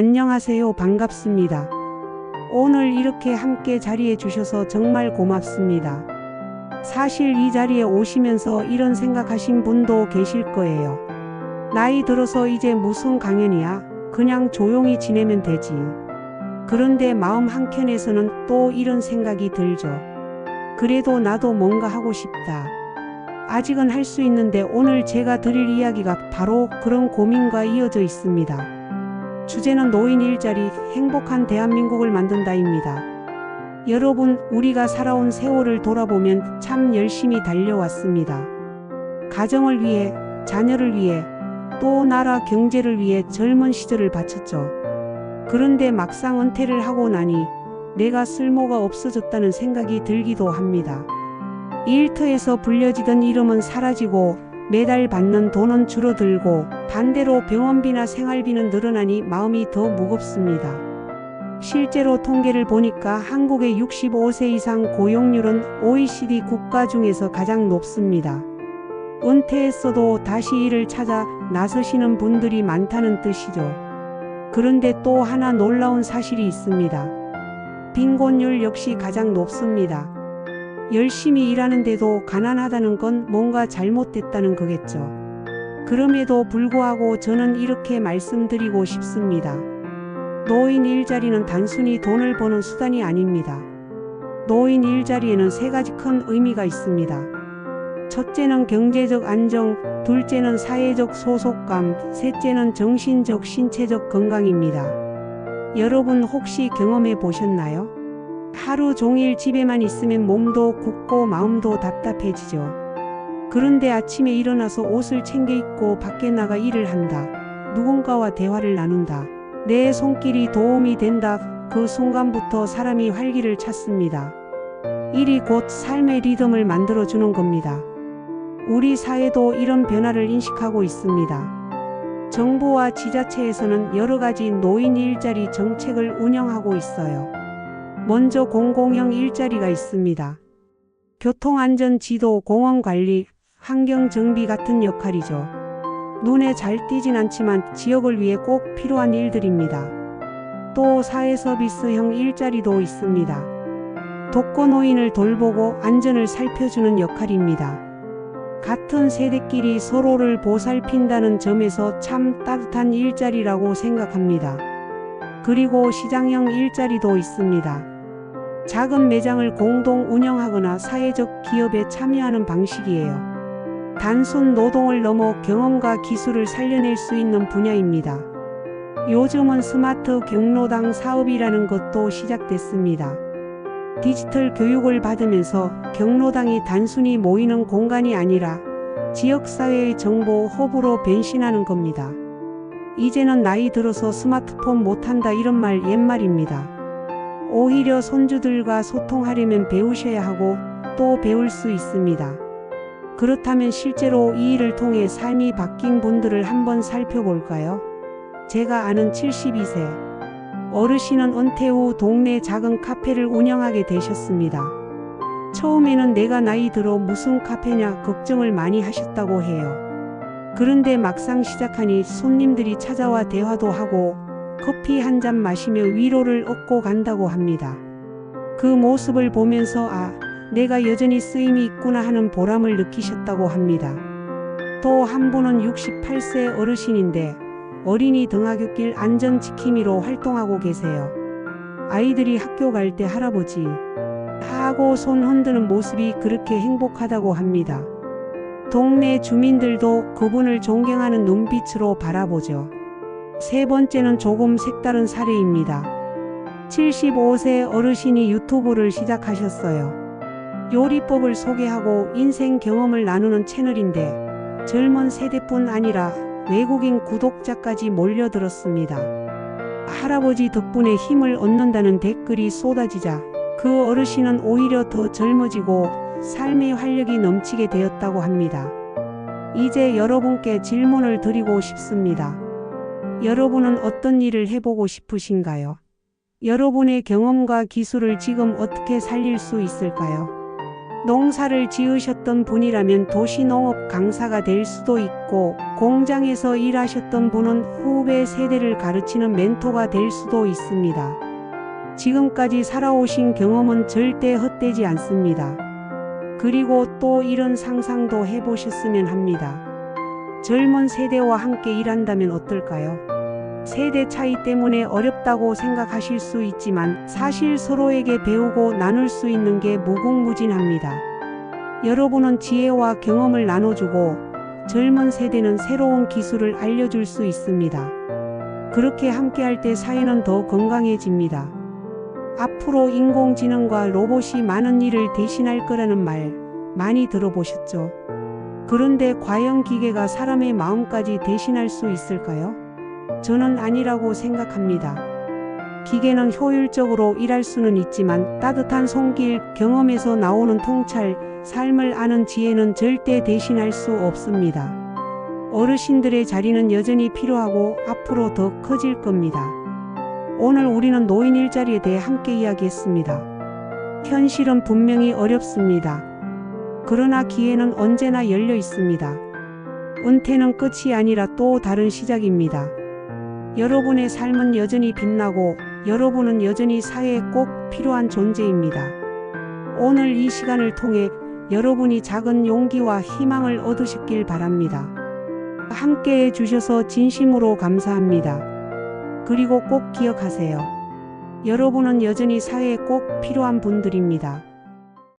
안녕하세요. 반갑습니다. 오늘 이렇게 함께 자리해 주셔서 정말 고맙습니다. 사실 이 자리에 오시면서 이런 생각하신 분도 계실 거예요. 나이 들어서 이제 무슨 강연이야? 그냥 조용히 지내면 되지. 그런데 마음 한켠에서는 또 이런 생각이 들죠. 그래도 나도 뭔가 하고 싶다. 아직은 할 수 있는데 오늘 제가 드릴 이야기가 바로 그런 고민과 이어져 있습니다. 주제는 노인 일자리, 행복한 대한민국을 만든다입니다. 여러분, 우리가 살아온 세월을 돌아보면 참 열심히 달려왔습니다. 가정을 위해, 자녀를 위해, 또 나라 경제를 위해 젊은 시절을 바쳤죠. 그런데 막상 은퇴를 하고 나니 내가 쓸모가 없어졌다는 생각이 들기도 합니다. 일터에서 불려지던 이름은 사라지고 매달 받는 돈은 줄어들고 반대로 병원비나 생활비는 늘어나니 마음이 더 무겁습니다. 실제로 통계를 보니까 한국의 65세 이상 고용률은 OECD 국가 중에서 가장 높습니다. 은퇴했어도 다시 일을 찾아 나서시는 분들이 많다는 뜻이죠. 그런데 또 하나 놀라운 사실이 있습니다. 빈곤율 역시 가장 높습니다. 열심히 일하는데도 가난하다는 건 뭔가 잘못됐다는 거겠죠. 그럼에도 불구하고 저는 이렇게 말씀드리고 싶습니다. 노인 일자리는 단순히 돈을 버는 수단이 아닙니다. 노인 일자리에는 세 가지 큰 의미가 있습니다. 첫째는 경제적 안정, 둘째는 사회적 소속감, 셋째는 정신적, 신체적 건강입니다. 여러분 혹시 경험해 보셨나요? 하루 종일 집에만 있으면 몸도 굳고 마음도 답답해지죠. 그런데 아침에 일어나서 옷을 챙겨 입고 밖에 나가 일을 한다. 누군가와 대화를 나눈다. 내 손길이 도움이 된다. 그 순간부터 사람이 활기를 찾습니다. 일이 곧 삶의 리듬을 만들어주는 겁니다. 우리 사회도 이런 변화를 인식하고 있습니다. 정부와 지자체에서는 여러 가지 노인 일자리 정책을 운영하고 있어요. 먼저 공공형 일자리가 있습니다. 교통안전 지도, 공원관리, 환경정비 같은 역할이죠. 눈에 잘 띄진 않지만 지역을 위해 꼭 필요한 일들입니다. 또 사회서비스형 일자리도 있습니다. 독거노인을 돌보고 안전을 살펴주는 역할입니다. 같은 세대끼리 서로를 보살핀다는 점에서 참 따뜻한 일자리라고 생각합니다. 그리고 시장형 일자리도 있습니다. 작은 매장을 공동 운영하거나 사회적 기업에 참여하는 방식이에요. 단순 노동을 넘어 경험과 기술을 살려낼 수 있는 분야입니다. 요즘은 스마트 경로당 사업이라는 것도 시작됐습니다. 디지털 교육을 받으면서 경로당이 단순히 모이는 공간이 아니라 지역사회의 정보 허브로 변신하는 겁니다. 이제는 나이 들어서 스마트폰 못한다 이런 말 옛말입니다. 오히려 손주들과 소통하려면 배우셔야 하고 또 배울 수 있습니다. 그렇다면 실제로 이 일을 통해 삶이 바뀐 분들을 한번 살펴볼까요? 제가 아는 72세 어르신은 은퇴 후 동네 작은 카페를 운영하게 되셨습니다. 처음에는 내가 나이 들어 무슨 카페냐 걱정을 많이 하셨다고 해요. 그런데 막상 시작하니 손님들이 찾아와 대화도 하고 커피 한 잔 마시며 위로를 얻고 간다고 합니다. 그 모습을 보면서 내가 여전히 쓰임이 있구나 하는 보람을 느끼셨다고 합니다. 또 한 분은 68세 어르신인데 어린이 등하굣길 안전지킴이로 활동하고 계세요. 아이들이 학교 갈 때 할아버지 하고 손 흔드는 모습이 그렇게 행복하다고 합니다. 동네 주민들도 그분을 존경하는 눈빛으로 바라보죠. 세 번째는 조금 색다른 사례입니다. 75세 어르신이 유튜브를 시작하셨어요. 요리법을 소개하고 인생 경험을 나누는 채널인데 젊은 세대뿐 아니라 외국인 구독자까지 몰려들었습니다. 할아버지 덕분에 힘을 얻는다는 댓글이 쏟아지자 그 어르신은 오히려 더 젊어지고 삶의 활력이 넘치게 되었다고 합니다. 이제 여러분께 질문을 드리고 싶습니다. 여러분은 어떤 일을 해보고 싶으신가요? 여러분의 경험과 기술을 지금 어떻게 살릴 수 있을까요? 농사를 지으셨던 분이라면 도시농업 강사가 될 수도 있고, 공장에서 일하셨던 분은 후배 세대를 가르치는 멘토가 될 수도 있습니다. 지금까지 살아오신 경험은 절대 헛되지 않습니다. 그리고 또 이런 상상도 해보셨으면 합니다. 젊은 세대와 함께 일한다면 어떨까요? 세대 차이 때문에 어렵다고 생각하실 수 있지만 사실 서로에게 배우고 나눌 수 있는 게 무궁무진합니다. 여러분은 지혜와 경험을 나눠주고 젊은 세대는 새로운 기술을 알려줄 수 있습니다. 그렇게 함께할 때 사회는 더 건강해집니다. 앞으로 인공지능과 로봇이 많은 일을 대신할 거라는 말 많이 들어보셨죠? 그런데 과연 기계가 사람의 마음까지 대신할 수 있을까요? 저는 아니라고 생각합니다. 기계는 효율적으로 일할 수는 있지만 따뜻한 손길, 경험에서 나오는 통찰, 삶을 아는 지혜는 절대 대신할 수 없습니다. 어르신들의 자리는 여전히 필요하고 앞으로 더 커질 겁니다. 오늘 우리는 노인 일자리에 대해 함께 이야기했습니다. 현실은 분명히 어렵습니다. 그러나 기회는 언제나 열려 있습니다. 은퇴는 끝이 아니라 또 다른 시작입니다. 여러분의 삶은 여전히 빛나고 여러분은 여전히 사회에 꼭 필요한 존재입니다. 오늘 이 시간을 통해 여러분이 작은 용기와 희망을 얻으셨길 바랍니다. 함께 해주셔서 진심으로 감사합니다. 그리고 꼭 기억하세요. 여러분은 여전히 사회에 꼭 필요한 분들입니다.